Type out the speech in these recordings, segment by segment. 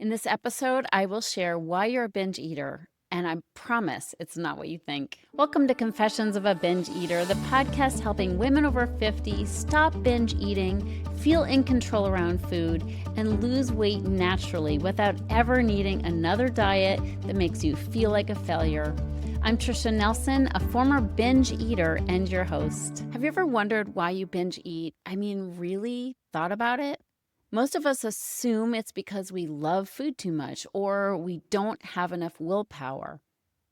In this episode, I will share why you're a binge eater, and I promise it's not what you think. Welcome to Confessions of a Binge Eater, the podcast helping women over 50 stop binge eating, feel in control around food, and lose weight naturally without ever needing another diet that makes you feel like a failure. I'm Tricia Nelson, a former binge eater and your host. Have you ever wondered why you binge eat? I mean, really thought about it? Most of us assume it's because we love food too much or we don't have enough willpower.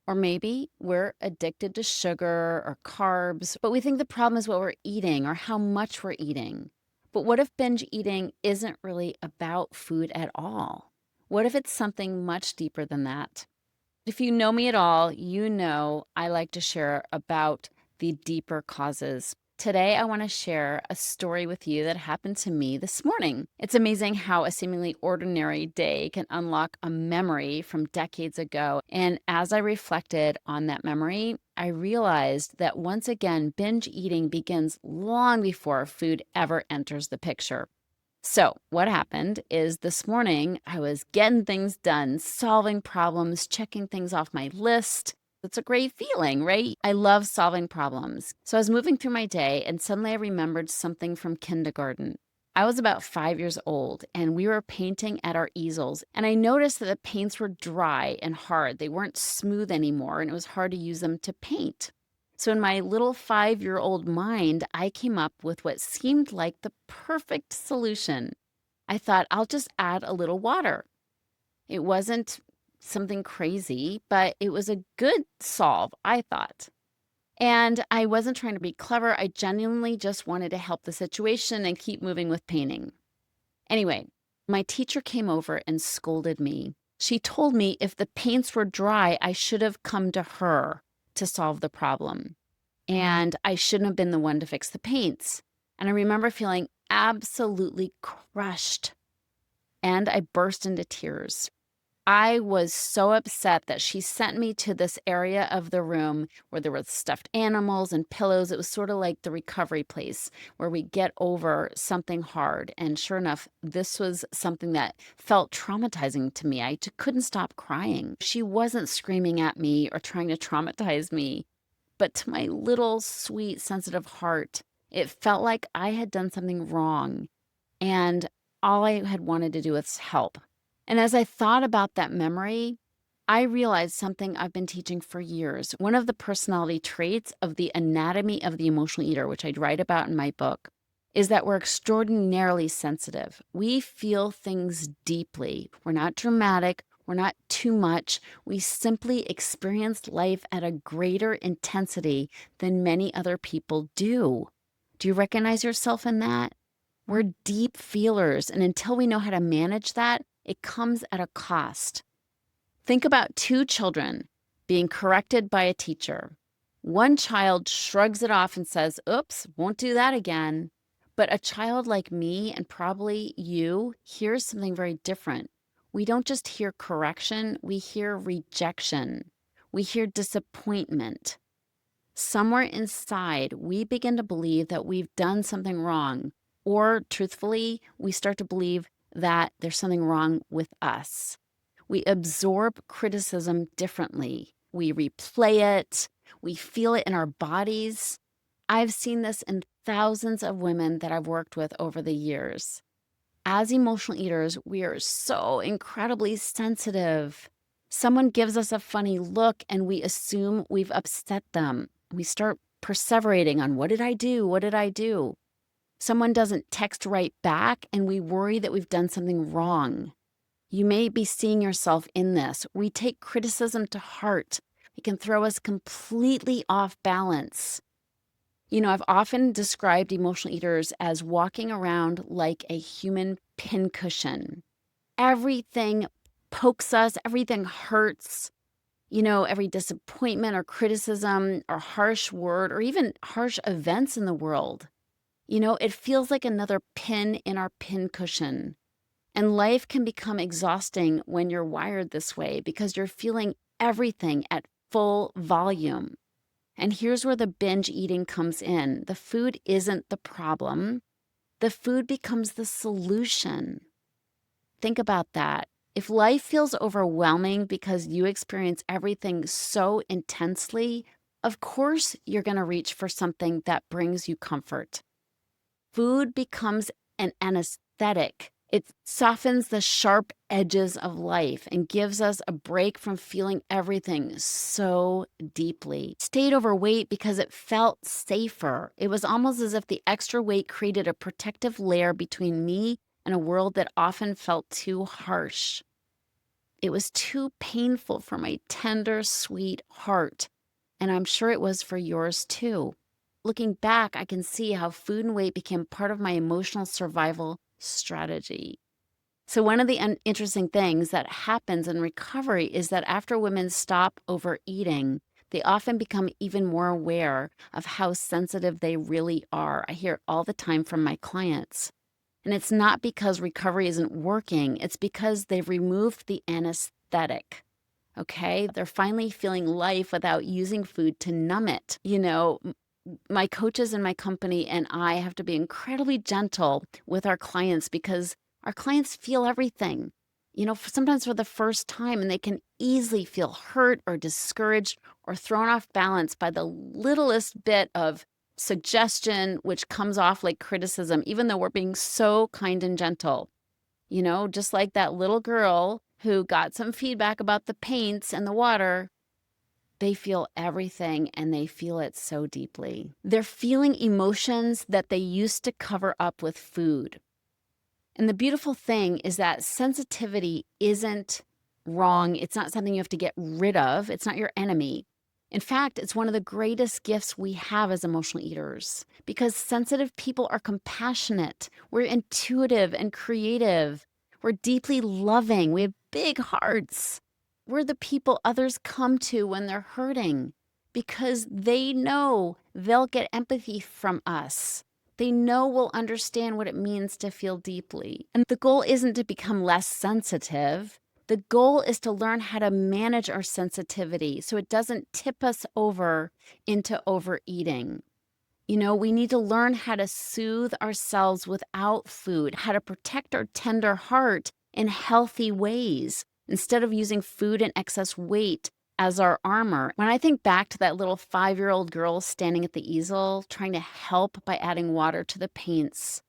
Or maybe we're addicted to sugar or carbs, but we think the problem is what we're eating or how much we're eating. But what if binge eating isn't really about food at all? What if it's something much deeper than that? If you know me at all, you know I like to share about the deeper causes. Today, I want to share a story with you that happened to me this morning. It's amazing how a seemingly ordinary day can unlock a memory from decades ago. And as I reflected on that memory, I realized that once again, binge eating begins long before food ever enters the picture. So, what happened is this morning I was getting things done, solving problems, checking things off my list. It's a great feeling, right? I love solving problems. So, I was moving through my day and suddenly I remembered something from kindergarten. I was about 5 years old and we were painting at our easels. And I noticed that the paints were dry and hard. They weren't smooth anymore and it was hard to use them to paint. So, in my little 5-year-old mind, I came up with what seemed like the perfect solution. I thought, I'll just add a little water. It wasn't something crazy, but it was a good solve, I thought. And I wasn't trying to be clever. I genuinely just wanted to help the situation and keep moving with painting. Anyway, my teacher came over and scolded me. She told me if the paints were dry, I should have come to her to solve the problem. And I shouldn't have been the one to fix the paints. And I remember feeling absolutely crushed. And I burst into tears. I was so upset that she sent me to this area of the room where there were stuffed animals and pillows. It was sort of like the recovery place where we get over something hard. And sure enough, this was something that felt traumatizing to me. I couldn't stop crying. She wasn't screaming at me or trying to traumatize me. But to my little, sweet, sensitive heart, it felt like I had done something wrong. And all I had wanted to do was help. And as I thought about that memory, I realized something I've been teaching for years. One of the personality traits of the anatomy of the emotional eater, which I write about in my book, is that we're extraordinarily sensitive. We feel things deeply. We're not dramatic. We're not too much. We simply experience life at a greater intensity than many other people do. Do you recognize yourself in that? We're deep feelers, and until we know how to manage that, it comes at a cost. Think about two children being corrected by a teacher. One child shrugs it off and says, "Oops, won't do that again." But a child like me, and probably you, hears something very different. We don't just hear correction, we hear rejection. We hear disappointment. Somewhere inside, we begin to believe that we've done something wrong. Or truthfully, we start to believe that there's something wrong with us. We absorb criticism differently. We replay it. We feel it in our bodies. I've seen this in thousands of women that I've worked with over the years. As emotional eaters, we are so incredibly sensitive. Someone gives us a funny look and we assume we've upset them. We start perseverating on what did I do? What did I do? Someone doesn't text right back and we worry that we've done something wrong. You may be seeing yourself in this. We take criticism to heart. It can throw us completely off balance. I've often described emotional eaters as walking around like a human pincushion. Everything pokes us, everything hurts. Every disappointment or criticism or harsh word or even harsh events in the world. It feels like another pin in our pincushion. And life can become exhausting when you're wired this way because you're feeling everything at full volume. And here's where the binge eating comes in. The food isn't the problem. The food becomes the solution. Think about that. If life feels overwhelming because you experience everything so intensely, of course you're going to reach for something that brings you comfort. Food becomes an anesthetic. It softens the sharp edges of life and gives us a break from feeling everything so deeply. Stayed overweight because it felt safer. It was almost as if the extra weight created a protective layer between me and a world that often felt too harsh. It was too painful for my tender, sweet heart, and I'm sure it was for yours too. Looking back, I can see how food and weight became part of my emotional survival strategy. So one of the interesting things that happens in recovery is that after women stop overeating, they often become even more aware of how sensitive they really are. I hear it all the time from my clients. And it's not because recovery isn't working, it's because they've removed the anesthetic. Okay? They're finally feeling life without using food to numb it. My coaches in my company and I have to be incredibly gentle with our clients because our clients feel everything, sometimes for the first time, and they can easily feel hurt or discouraged or thrown off balance by the littlest bit of suggestion, which comes off like criticism, even though we're being so kind and gentle. Just like that little girl who got some feedback about the paints and the water. They feel everything and they feel it so deeply. They're feeling emotions that they used to cover up with food. And the beautiful thing is that sensitivity isn't wrong. It's not something you have to get rid of. It's not your enemy. In fact, it's one of the greatest gifts we have as emotional eaters because sensitive people are compassionate. We're intuitive and creative. We're deeply loving. We have big hearts. We're the people others come to when they're hurting because they know they'll get empathy from us. They know we'll understand what it means to feel deeply. And the goal isn't to become less sensitive. The goal is to learn how to manage our sensitivity so it doesn't tip us over into overeating. We need to learn how to soothe ourselves without food, how to protect our tender heart in healthy ways, instead of using food and excess weight as our armor. When I think back to that little 5-year-old girl standing at the easel, trying to help by adding water to the paints,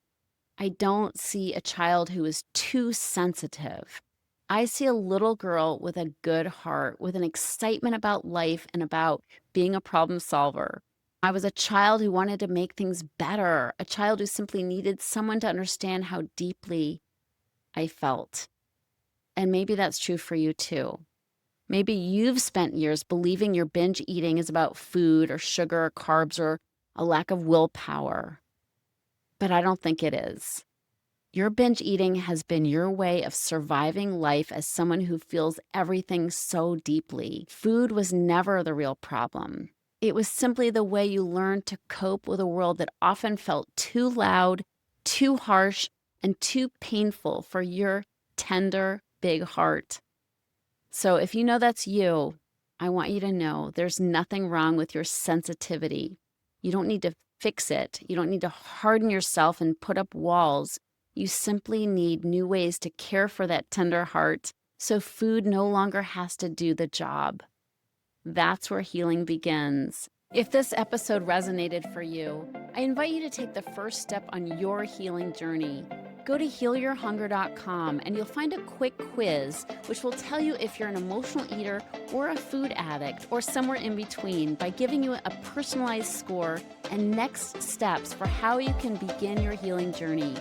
I don't see a child who is too sensitive. I see a little girl with a good heart, with an excitement about life and about being a problem solver. I was a child who wanted to make things better, a child who simply needed someone to understand how deeply I felt. And maybe that's true for you too. Maybe you've spent years believing your binge eating is about food or sugar or carbs or a lack of willpower. But I don't think it is. Your binge eating has been your way of surviving life as someone who feels everything so deeply. Food was never the real problem. It was simply the way you learned to cope with a world that often felt too loud, too harsh, and too painful for your tender, big heart. So if you know that's you, I want you to know there's nothing wrong with your sensitivity. You don't need to fix it. You don't need to harden yourself and put up walls. You simply need new ways to care for that tender heart so food no longer has to do the job. That's where healing begins. If this episode resonated for you, I invite you to take the first step on your healing journey. Go to healyourhunger.com and you'll find a quick quiz which will tell you if you're an emotional eater or a food addict or somewhere in between by giving you a personalized score and next steps for how you can begin your healing journey.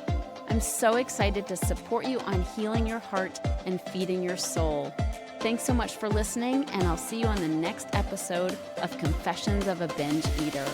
I'm so excited to support you on healing your heart and feeding your soul. Thanks so much for listening, and I'll see you on the next episode of Confessions of a Binge Eater.